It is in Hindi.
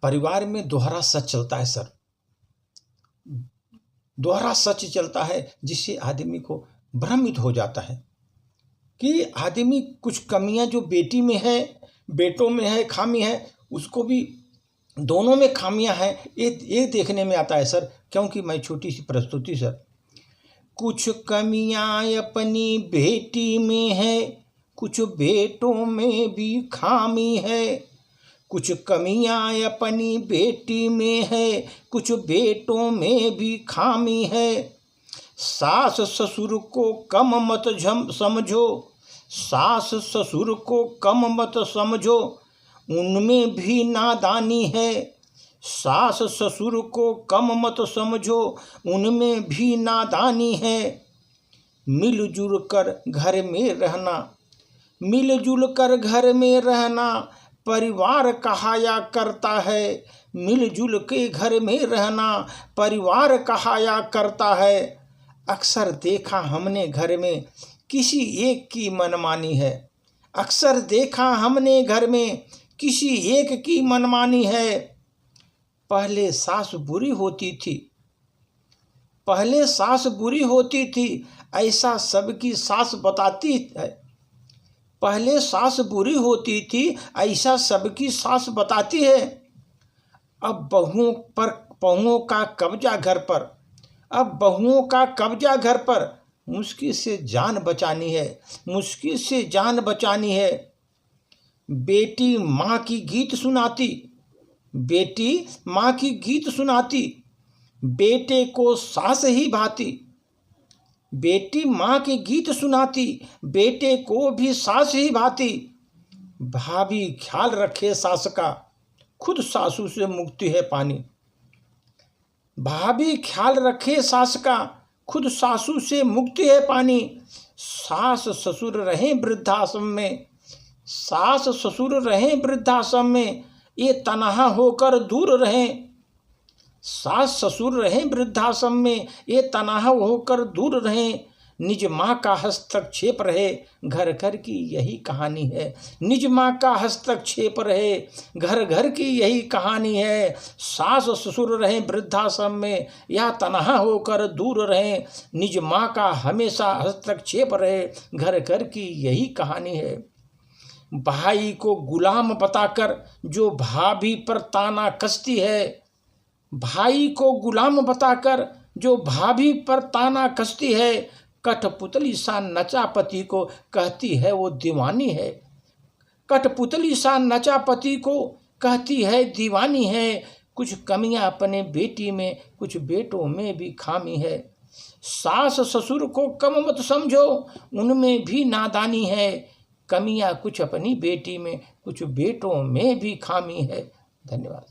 परिवार में दोहरा सच चलता है सर, दोहरा सच चलता है, जिससे आदमी को भ्रमित हो जाता है कि आदमी कुछ कमियां जो बेटी में है, बेटों में है, खामी है, उसको भी दोनों में खामियां हैं, ये देखने में आता है सर। क्योंकि मैं छोटी सी प्रस्तुति सर, कुछ कमियां अपनी बेटी में है, कुछ बेटों में भी खामी है। कुछ कमियां अपनी बेटी में है, कुछ बेटों में भी खामी है। सास ससुर को कम मत समझो, सास ससुर को कम मत समझो, उनमें भी नादानी है। सास ससुर को कम मत समझो, उनमें भी नादानी है। मिलजुल कर घर में रहना, मिलजुल कर घर में रहना परिवार कहाया करता है। मिलजुल के घर में रहना परिवार कहाया करता है। अक्सर देखा हमने घर में किसी एक की मनमानी है, अक्सर देखा हमने घर में किसी एक की मनमानी है। पहले सास बुरी होती थी, पहले सास बुरी होती थी, ऐसा सबकी सास बताती है। पहले सास बुरी होती थी, ऐसा सबकी सास बताती है। अब बहुओं का कब्जा घर पर, अब बहुओं का कब्जा घर पर, मुश्किल से जान बचानी है, मुश्किल से जान बचानी है। बेटी माँ की गीत सुनाती, बेटी माँ की गीत सुनाती, बेटे को सास ही भाती। बेटी माँ के गीत सुनाती, बेटे को भी सास ही भाती। भाभी ख्याल रखे सास का, खुद सासू से मुक्ति है पानी। भाभी ख्याल रखे सास का, खुद सासू से मुक्ति है पानी। सास ससुर रहें वृद्धाश्रम में, सास ससुर रहें वृद्धाश्रम में, ये तनहा होकर दूर रहें। सास ससुर रहें वृद्धाश्रम में, ये तनहा होकर दूर रहें। निज माँ का हस्तक्षेप रहे, घर घर की यही कहानी है। निज माँ का हस्तक्षेप रहे, घर घर की यही कहानी है। सास ससुर रहें वृद्धाश्रम में, या तनहा होकर दूर रहें। निज माँ का हमेशा हस्तक्षेप रहे, घर घर की यही कहानी है। भाई को गुलाम बताकर जो भाभी पर ताना कसती है, भाई को गुलाम बताकर जो भाभी पर ताना कसती है, कठपुतली सा नचा पति को कहती है वो दीवानी है। कठपुतली सा नचा पति को कहती है दीवानी है। कुछ कमियां अपने बेटी में, कुछ बेटों में भी खामी है। सास ससुर को कम मत समझो, उनमें भी नादानी है। कमियां कुछ अपनी बेटी में, कुछ बेटों में भी खामी है। धन्यवाद।